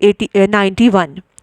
91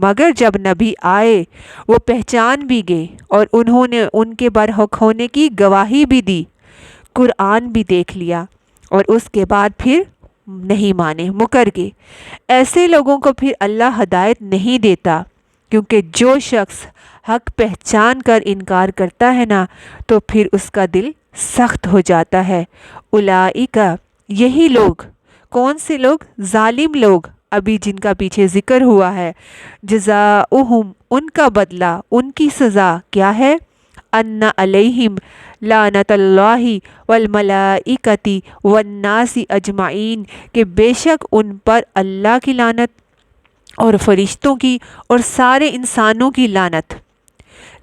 مگر جب نبی آئے وہ پہچان بھی گئے اور انہوں نے ان کے برحق ہونے کی گواہی بھی دی، قرآن بھی دیکھ لیا اور اس کے بعد پھر نہیں مانے، مکر گئے۔ ایسے لوگوں کو پھر اللہ ہدایت نہیں دیتا، کیونکہ جو شخص حق پہچان کر انکار کرتا ہے نا تو پھر اس کا دل سخت ہو جاتا ہے۔ اولئک، یہی لوگ، کون سے لوگ؟ ظالم لوگ، ابھی جن کا پیچھے ذکر ہوا ہے۔ جزاؤہم، ان کا بدلہ، ان کی سزا کیا ہے؟ ان علیہم لعنت اللہ والملائکۃ والناس اجمعین، کہ بے شک ان پر اللہ کی لعنت اور فرشتوں کی اور سارے انسانوں کی لعنت۔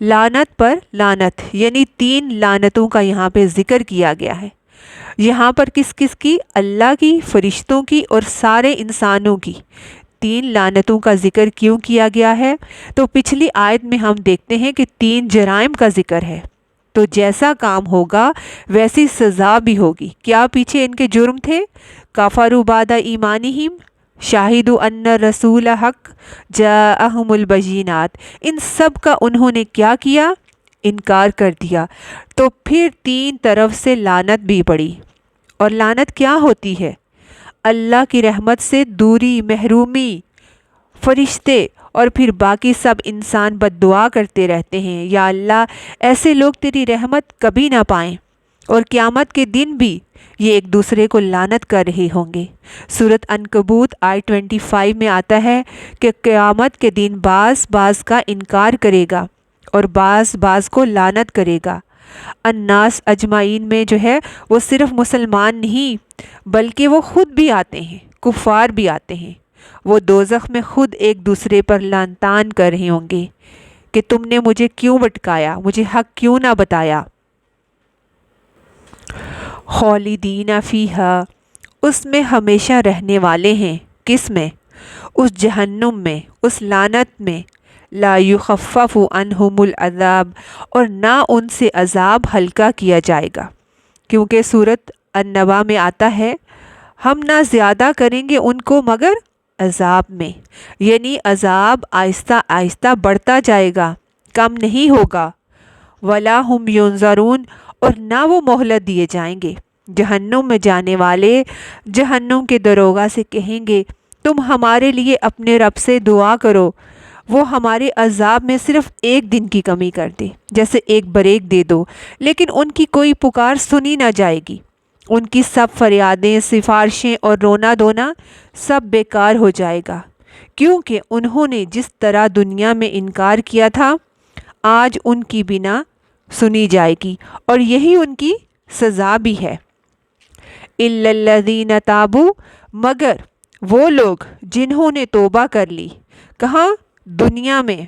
لعنت پر لعنت، یعنی 3 لعنتوں کا یہاں پہ ذکر کیا گیا ہے۔ یہاں پر کس کس کی؟ اللہ کی، فرشتوں کی اور سارے انسانوں کی 3 لعنتوں کا ذکر کیوں کیا گیا ہے؟ تو پچھلی آیت میں ہم دیکھتے ہیں کہ 3 جرائم کا ذکر ہے، تو جیسا کام ہوگا ویسی سزا بھی ہوگی۔ کیا پیچھے ان کے جرم تھے؟ کفروا بعد ایمانہم، شاہدوا ان رسول حق جاءہم البینات، ان سب کا انہوں نے کیا کیا؟ انکار کر دیا، تو پھر 3 طرف سے لعنت بھی پڑی۔ اور لعنت کیا ہوتی ہے؟ اللہ کی رحمت سے دوری، محرومی۔ فرشتے اور پھر باقی سب انسان بد دعا کرتے رہتے ہیں، یا اللہ ایسے لوگ تیری رحمت کبھی نہ پائیں، اور قیامت کے دن بھی یہ ایک دوسرے کو لعنت کر رہے ہوں گے۔ سورۃ عنکبوت آیت 25 میں آتا ہے کہ قیامت کے دن بعض کا انکار کرے گا اور بعض کو لعنت کرے گا۔ الناس اجمعین میں جو ہے وہ صرف مسلمان نہیں بلکہ وہ خود بھی آتے ہیں، کفار بھی آتے ہیں۔ وہ دوزخ میں خود ایک دوسرے پر لعن طعن کر رہے ہوں گے کہ تم نے مجھے کیوں بھٹکایا، مجھے حق کیوں نہ بتایا۔ خالدین فیہا، اس میں ہمیشہ رہنے والے ہیں۔ کس میں؟ اس جہنم میں، اس لعنت میں۔ لا یخفف عنہم العذاب، اور نہ ان سے عذاب ہلکا کیا جائے گا، کیونکہ سورۃ النبا میں آتا ہے ہم نہ زیادہ کریں گے ان کو مگر عذاب میں، یعنی عذاب آہستہ آہستہ بڑھتا جائے گا، کم نہیں ہوگا۔ ولا ہم ینظرون، اور نہ وہ مہلت دیے جائیں گے۔ جہنم میں جانے والے جہنم کے دروغہ سے کہیں گے تم ہمارے لیے اپنے رب سے دعا کرو، وہ ہمارے عذاب میں صرف 1 دن کی کمی کر دے، جیسے ایک بریک دے دو، لیکن ان کی کوئی پکار سنی نہ جائے گی۔ ان کی سب فریادیں، سفارشیں اور رونا دھونا سب بیکار ہو جائے گا، کیونکہ انہوں نے جس طرح دنیا میں انکار کیا تھا آج ان کی بنا سنی جائے گی، اور یہی ان کی سزا بھی ہے۔ الا الذین تابوا، مگر وہ لوگ جنہوں نے توبہ کر لی۔ کہاں؟ دنیا میں۔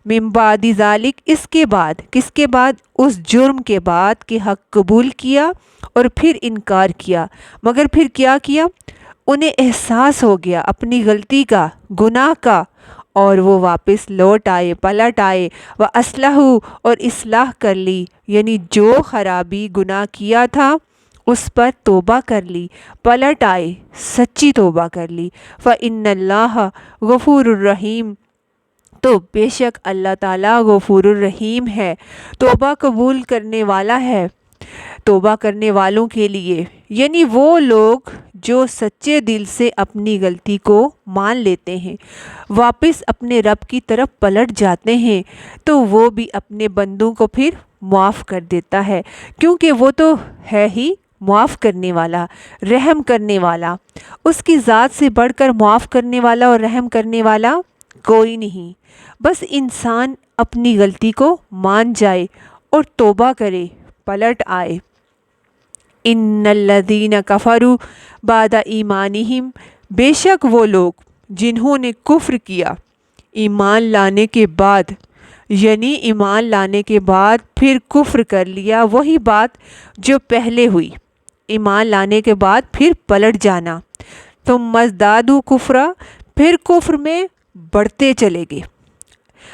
من بعد ذالک، اس کے بعد، کس کے بعد؟ اس جرم کے بعد کہ حق قبول کیا اور پھر انکار کیا، مگر پھر کیا کیا؟ انہیں احساس ہو گیا اپنی غلطی کا، گناہ کا، اور وہ واپس لوٹ آئے، پلٹ آئے۔ وَأَصْلَحُوا، اور اصلاح کر لی، یعنی جو خرابی گناہ کیا تھا اس پر توبہ کر لی، پلٹ آئے، سچی توبہ کر لی۔ فَإِنَّ اللَّهَ غَفُورٌ رَحِيمٌ، تو بے شک اللہ تعالیٰ غفور الرحیم ہے، توبہ قبول کرنے والا ہے توبہ کرنے والوں کے لیے، یعنی وہ لوگ جو سچے دل سے اپنی غلطی کو مان لیتے ہیں، واپس اپنے رب کی طرف پلٹ جاتے ہیں، تو وہ بھی اپنے بندوں کو پھر معاف کر دیتا ہے، کیونکہ وہ تو ہے ہی معاف کرنے والا، رحم کرنے والا۔ اس کی ذات سے بڑھ کر معاف کرنے والا اور رحم کرنے والا کوئی نہیں۔ بس انسان اپنی غلطی کو مان جائے اور توبہ کرے، پلٹ آئے۔ ان الذین کفروا بعد ایمانہم، بے شک وہ لوگ جنہوں نے کفر کیا ایمان لانے کے بعد، یعنی ایمان لانے کے بعد پھر کفر کر لیا، وہی بات جو پہلے ہوئی، ایمان لانے کے بعد پھر پلٹ جانا۔ ثم ازدادوا کفرا، پھر کفر میں بڑھتے چلے گئے۔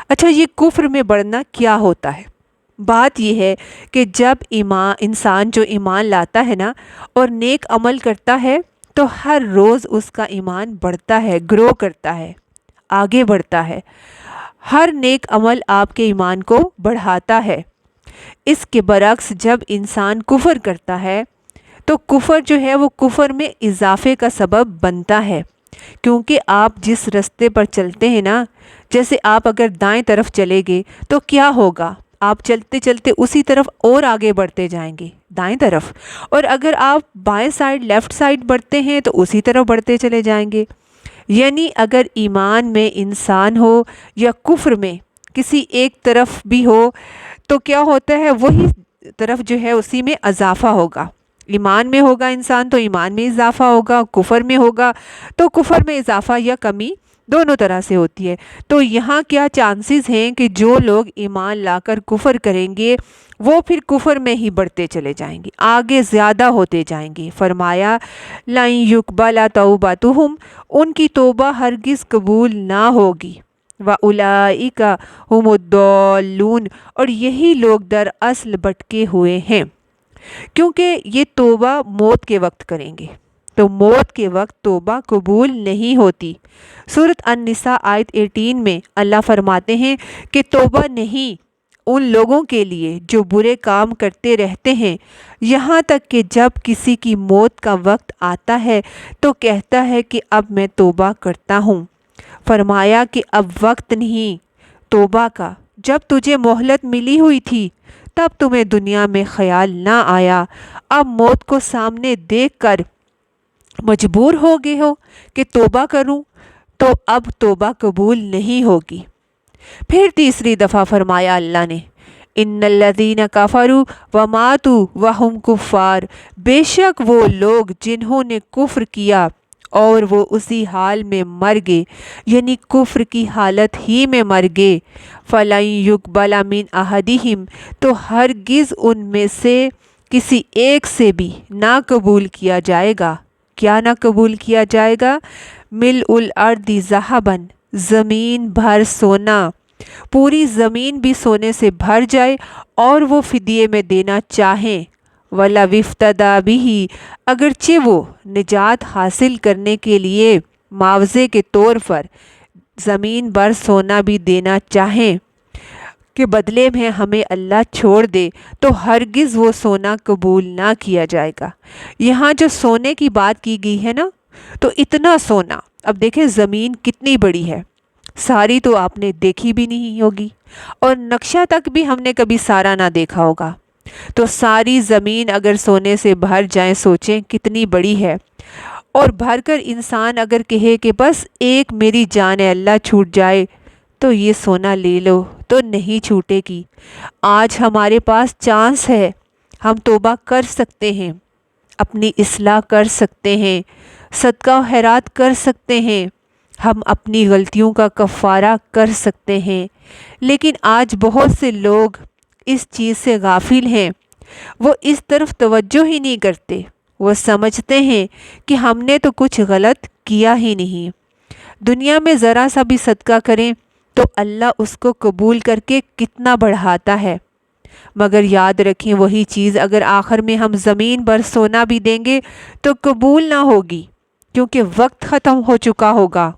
اچھا، یہ کفر میں بڑھنا کیا ہوتا ہے؟ بات یہ ہے کہ جب انسان جو ایمان لاتا ہے نا اور نیک عمل کرتا ہے تو ہر روز اس کا ایمان بڑھتا ہے، گرو کرتا ہے، آگے بڑھتا ہے۔ ہر نیک عمل آپ کے ایمان کو بڑھاتا ہے۔ اس کے برعکس جب انسان کفر کرتا ہے تو کفر جو ہے وہ کفر میں اضافے کا سبب بنتا ہے، کیونکہ آپ جس رستے پر چلتے ہیں نا، جیسے آپ اگر دائیں طرف چلے گے تو کیا ہوگا؟ آپ چلتے چلتے اسی طرف اور آگے بڑھتے جائیں گے، دائیں طرف، اور اگر آپ بائیں سائڈ لیفٹ سائڈ بڑھتے ہیں تو اسی طرف بڑھتے چلے جائیں گے۔ یعنی اگر ایمان میں انسان ہو یا کفر میں کسی ایک طرف بھی ہو تو کیا ہوتا ہے؟ وہی طرف جو ہے اسی میں اضافہ ہوگا۔ ایمان میں ہوگا انسان تو ایمان میں اضافہ ہوگا، کفر میں ہوگا تو کفر میں اضافہ یا کمی دونوں طرح سے ہوتی ہے۔ تو یہاں کیا چانسز ہیں کہ جو لوگ ایمان لا کر کفر کریں گے وہ پھر کفر میں ہی بڑھتے چلے جائیں گے، آگے زیادہ ہوتے جائیں گے۔ فرمایا لَن يُقْبَلَ تَوْبَتُهُمْ، ان کی توبہ ہرگز قبول نہ ہوگی۔ وَأُولَئِكَ هُمُ الضَّالُّونَ، اور یہی لوگ دراصل بھٹکے ہوئے ہیں، کیونکہ یہ توبہ موت کے وقت کریں گے تو موت کے وقت توبہ قبول نہیں ہوتی۔ سورۃ النساء آیت 18 میں اللہ فرماتے ہیں کہ توبہ نہیں ان لوگوں کے لیے جو برے کام کرتے رہتے ہیں، یہاں تک کہ جب کسی کی موت کا وقت آتا ہے تو کہتا ہے کہ اب میں توبہ کرتا ہوں۔ فرمایا کہ اب وقت نہیں توبہ کا، جب تجھے مہلت ملی ہوئی تھی تب تمہیں دنیا میں خیال نہ آیا، اب موت کو سامنے دیکھ کر مجبور ہو گئے ہو کہ توبہ کروں، تو اب توبہ قبول نہیں ہوگی۔ پھر تیسری دفعہ فرمایا اللہ نے ان الذین کفروا وماتوا وہم کفار، بے شک وہ لوگ جنہوں نے کفر کیا اور وہ اسی حال میں مر گئے، یعنی کفر کی حالت ہی میں مر گئے، فَلَن يُقْبَلَ مِنْ أَحَدِهِمْ، تو ہرگز ان میں سے کسی ایک سے بھی نہ قبول کیا جائے گا۔ کیا نہ قبول کیا جائے گا؟ مِلْءُ الْأَرْضِ ذَهَبًا، زمین بھر سونا، پوری زمین بھی سونے سے بھر جائے اور وہ فدیے میں دینا چاہیں، وَلَوِ افْتَدَىٰ بِهِ، اگرچہ وہ نجات حاصل کرنے کے لیے معاوضے کے طور پر زمین بھر سونا بھی دینا چاہیں کہ بدلے میں ہمیں اللہ چھوڑ دے، تو ہرگز وہ سونا قبول نہ کیا جائے گا۔ یہاں جو سونے کی بات کی گئی ہے نا، تو اتنا سونا، اب دیکھیں زمین کتنی بڑی ہے، ساری تو آپ نے دیکھی بھی نہیں ہوگی، اور نقشہ تک بھی ہم نے کبھی سارا نہ دیکھا ہوگا۔ تو ساری زمین اگر سونے سے بھر جائیں، سوچیں کتنی بڑی ہے، اور بھر کر انسان اگر کہے کہ بس ایک میری جان ہے اللہ چھوٹ جائے تو یہ سونا لے لو، تو نہیں چھوٹے گی۔ آج ہمارے پاس چانس ہے، ہم توبہ کر سکتے ہیں، اپنی اصلاح کر سکتے ہیں، صدقہ و خیرات کر سکتے ہیں، ہم اپنی غلطیوں کا کفارہ کر سکتے ہیں، لیکن آج بہت سے لوگ اس چیز سے غافل ہیں، وہ اس طرف توجہ ہی نہیں کرتے، وہ سمجھتے ہیں کہ ہم نے تو کچھ غلط کیا ہی نہیں۔ دنیا میں ذرا سا بھی صدقہ کریں تو اللہ اس کو قبول کر کے کتنا بڑھاتا ہے، مگر یاد رکھیں وہی چیز اگر آخر میں ہم زمین بھر سونا بھی دیں گے تو قبول نہ ہوگی، کیونکہ وقت ختم ہو چکا ہوگا۔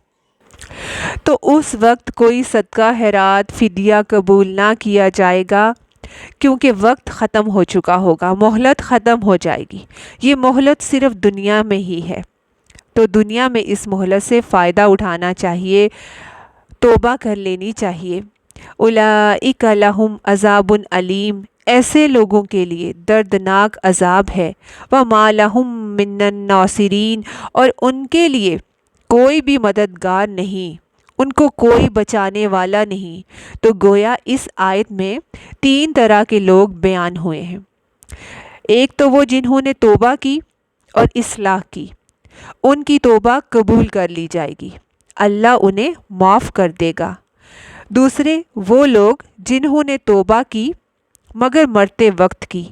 تو اس وقت کوئی صدقہ خیرات فدیہ قبول نہ کیا جائے گا، کیونکہ وقت ختم ہو چکا ہوگا، مہلت ختم ہو جائے گی۔ یہ مہلت صرف دنیا میں ہی ہے، تو دنیا میں اس مہلت سے فائدہ اٹھانا چاہیے، توبہ کر لینی چاہیے۔ اولئک لہم عذاب علیم، ایسے لوگوں کے لیے دردناک عذاب ہے۔ وما لہم من الناصرین، اور ان کے لیے کوئی بھی مددگار نہیں، ان کو کوئی بچانے والا نہیں۔ تو گویا اس آیت میں تین طرح کے لوگ بیان ہوئے ہیں۔ ایک تو وہ جنہوں نے توبہ کی اور اصلاح کی، ان کی توبہ قبول کر لی جائے گی، اللہ انہیں معاف کر دے گا۔ دوسرے وہ لوگ جنہوں نے توبہ کی مگر مرتے وقت کی،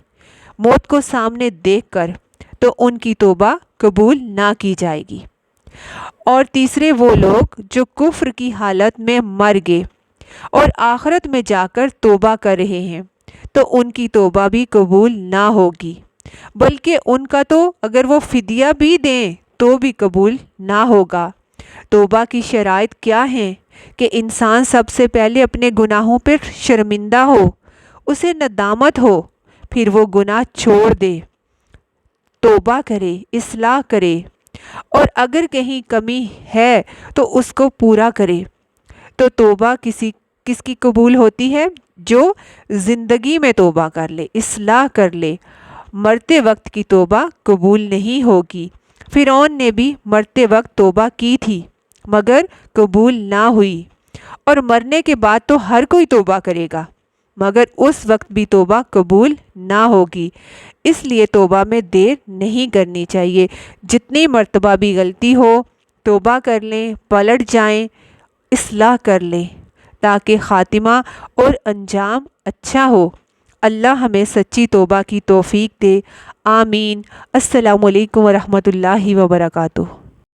موت کو سامنے دیکھ کر، تو ان کی توبہ قبول نہ کی جائے گی۔ اور تیسرے وہ لوگ جو کفر کی حالت میں مر گئے اور آخرت میں جا کر توبہ کر رہے ہیں، تو ان کی توبہ بھی قبول نہ ہوگی، بلکہ ان کا تو اگر وہ فدیہ بھی دیں تو بھی قبول نہ ہوگا۔ توبہ کی شرائط کیا ہیں؟ کہ انسان سب سے پہلے اپنے گناہوں پر شرمندہ ہو، اسے ندامت ہو، پھر وہ گناہ چھوڑ دے، توبہ کرے، اصلاح کرے، اور اگر کہیں کمی ہے تو اس کو پورا کرے۔ تو توبہ کس کی قبول ہوتی ہے؟ جو زندگی میں توبہ کر لے، اصلاح کر لے۔ مرتے وقت کی توبہ قبول نہیں ہوگی۔ فرعون نے بھی مرتے وقت توبہ کی تھی مگر قبول نہ ہوئی، اور مرنے کے بعد تو ہر کوئی توبہ کرے گا مگر اس وقت بھی توبہ قبول نہ ہوگی۔ اس لیے توبہ میں دیر نہیں کرنی چاہیے۔ جتنی مرتبہ بھی غلطی ہو توبہ کر لیں، پلٹ جائیں، اصلاح کر لیں تاکہ خاتمہ اور انجام اچھا ہو۔ اللہ ہمیں سچی توبہ کی توفیق دے، آمین۔ السلام علیکم ورحمۃ اللہ وبرکاتہ۔